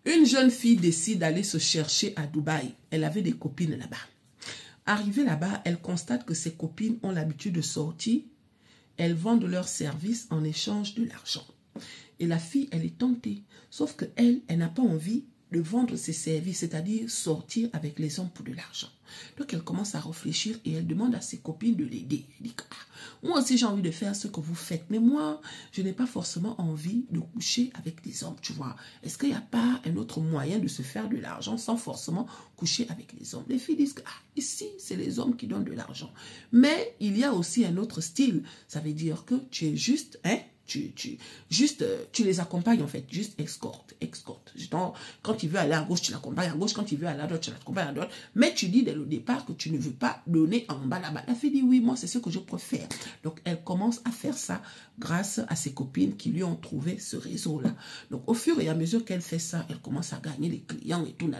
Une jeune fille décide d'aller se chercher à Dubaï. Elle avait des copines là-bas. Arrivée là-bas, elle constate que ses copines ont l'habitude de sortir. Elles vendent leurs services en échange de l'argent. Et la fille, elle est tentée. Sauf qu'elle, elle n'a pas envie de vendre ses services, c'est-à-dire sortir avec les hommes pour de l'argent. Donc, elle commence à réfléchir et elle demande à ses copines de l'aider. Elle dit, moi aussi, j'ai envie de faire ce que vous faites, mais moi, je n'ai pas forcément envie de coucher avec des hommes, tu vois. Est-ce qu'il n'y a pas un autre moyen de se faire de l'argent sans forcément coucher avec les hommes? Les filles disent, ici, c'est les hommes qui donnent de l'argent. Mais il y a aussi un autre style. Ça veut dire que tu es juste, tu les accompagnes en fait, juste escorte. Quand il veut aller à gauche, tu l'accompagnes à gauche, quand il veut aller à droite, tu l'accompagnes à droite. Mais tu dis dès le départ que tu ne veux pas donner en bas là-bas. La fille dit oui, moi c'est ce que je préfère. Donc elle commence à faire ça grâce à ses copines qui lui ont trouvé ce réseau-là. Donc au fur et à mesure qu'elle fait ça, elle commence à gagner les clients et tout,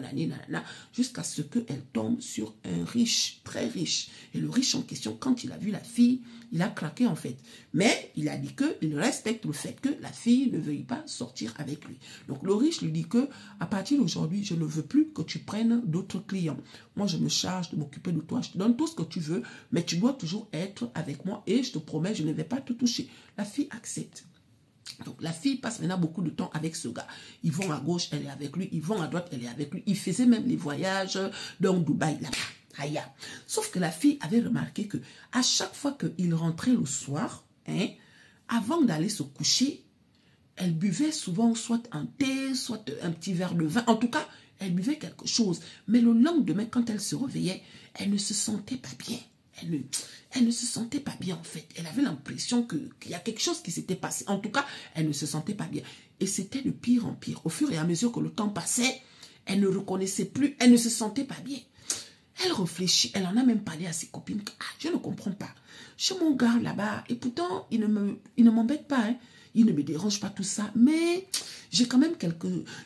jusqu'à ce qu'elle tombe sur un riche, très riche. Et le riche en question, quand il a vu la fille, il a craqué en fait. Mais il a dit qu'il respecte le fait que la fille ne veuille pas sortir avec lui. Donc le riche lui dit que à partir d'aujourd'hui, je ne veux plus que tu prennes d'autres clients. Moi, je me charge de m'occuper de toi. Je te donne tout ce que tu veux, mais tu dois toujours être avec moi et je te promets, je ne vais pas te toucher. La fille accepte. Donc la fille passe maintenant beaucoup de temps avec ce gars. Ils vont à gauche, elle est avec lui. Ils vont à droite, elle est avec lui. Ils faisaient même les voyages dans Dubaï là-bas. Sauf que la fille avait remarqué que à chaque fois qu'il rentrait le soir, avant d'aller se coucher, elle buvait souvent soit un thé, soit un petit verre de vin. En tout cas, elle buvait quelque chose. Mais le lendemain, quand elle se réveillait, elle ne se sentait pas bien. Elle ne se sentait pas bien en fait. Elle avait l'impression qu'il y a quelque chose qui s'était passé. En tout cas, elle ne se sentait pas bien. Et c'était de pire en pire. Au fur et à mesure que le temps passait, elle ne reconnaissait plus, elle ne se sentait pas bien. Elle réfléchit, elle en a même parlé à ses copines. Je ne comprends pas. Chez mon gars là-bas, et pourtant, il ne m'embête pas, il ne me dérange pas tout ça, mais j'ai quand même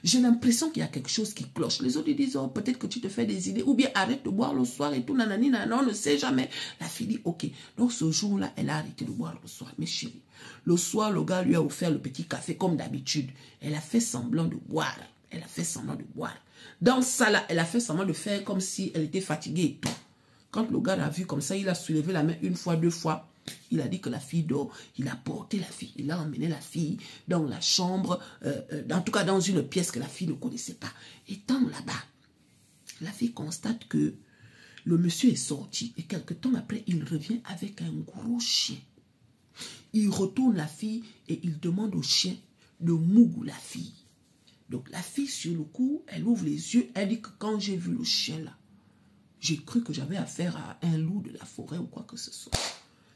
j'ai l'impression qu'il y a quelque chose qui cloche. Les autres disent, oh, peut-être que tu te fais des idées, ou bien arrête de boire le soir et tout, nanani, on ne sait jamais. La fille dit, ok. Donc ce jour-là, elle a arrêté de boire le soir. Mais chérie, le soir, le gars lui a offert le petit café comme d'habitude. Elle a fait semblant de boire. Elle a fait semblant de boire. Dans ça, là, elle a fait semblant de faire comme si elle était fatiguée et tout. Quand le gars l'a vu comme ça, il a soulevé la main une fois, deux fois. Il a dit que la fille dort. Il a porté la fille. Il a emmené la fille dans la chambre, en tout cas dans une pièce que la fille ne connaissait pas. Étant là-bas, la fille constate que le monsieur est sorti. Et quelque temps après, il revient avec un gros chien. Il retourne la fille et il demande au chien de mougou la fille. Donc la fille, sur le coup, elle ouvre les yeux. Elle dit que quand j'ai vu le chien là, j'ai cru que j'avais affaire à un loup de la forêt ou quoi que ce soit.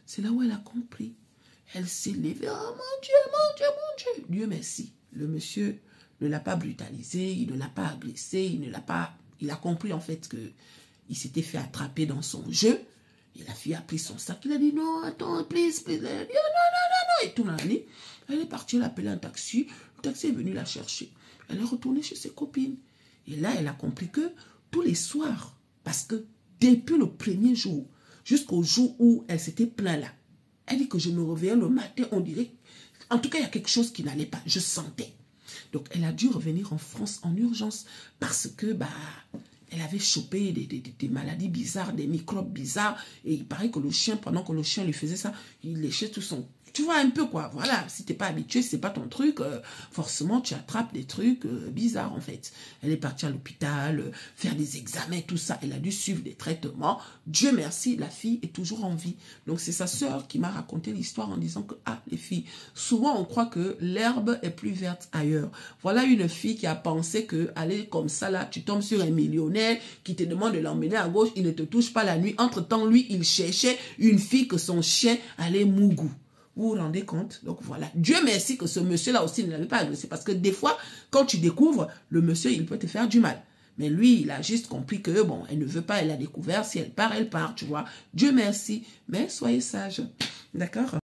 C'est là où elle a compris. Elle s'est levée. Oh mon Dieu, mon Dieu, mon Dieu. Dieu merci. Le monsieur ne l'a pas brutalisé, il ne l'a pas agressé, il a compris en fait qu'il s'était fait attraper dans son jeu. Et la fille a pris son sac. Il a dit non, attends, please. Elle a dit non. Et tout l'année. Elle est partie, elle a appelé un taxi. Le taxi est venu la chercher. Elle est retournée chez ses copines. Et là, elle a compris que tous les soirs, parce que depuis le premier jour, jusqu'au jour où elle s'était plainte là, elle dit que je me réveillais le matin, on dirait, en tout cas, il y a quelque chose qui n'allait pas, je sentais. Donc, elle a dû revenir en France en urgence parce que, elle avait chopé des maladies bizarres, des microbes bizarres. Et il paraît que le chien, pendant que le chien lui faisait ça, il léchait tout son... Tu vois un peu quoi, voilà, si t'es pas habitué, si c'est pas ton truc, forcément tu attrapes des trucs bizarres en fait. Elle est partie à l'hôpital, faire des examens, tout ça, elle a dû suivre des traitements. Dieu merci, la fille est toujours en vie. Donc c'est sa sœur qui m'a raconté l'histoire en disant que, les filles, souvent on croit que l'herbe est plus verte ailleurs. Voilà une fille qui a pensé que, aller comme ça là, tu tombes sur un millionnaire qui te demande de l'emmener à gauche, il ne te touche pas la nuit. Entre-temps, lui, il cherchait une fille que son chien allait mougou. Vous vous rendez compte? Donc voilà. Dieu merci que ce monsieur-là aussi ne l'avait pas agressé. Parce que des fois, quand tu découvres, le monsieur, il peut te faire du mal. Mais lui, il a juste compris que, bon, elle ne veut pas, elle a découvert. Si elle part, tu vois. Dieu merci. Mais soyez sages. D'accord?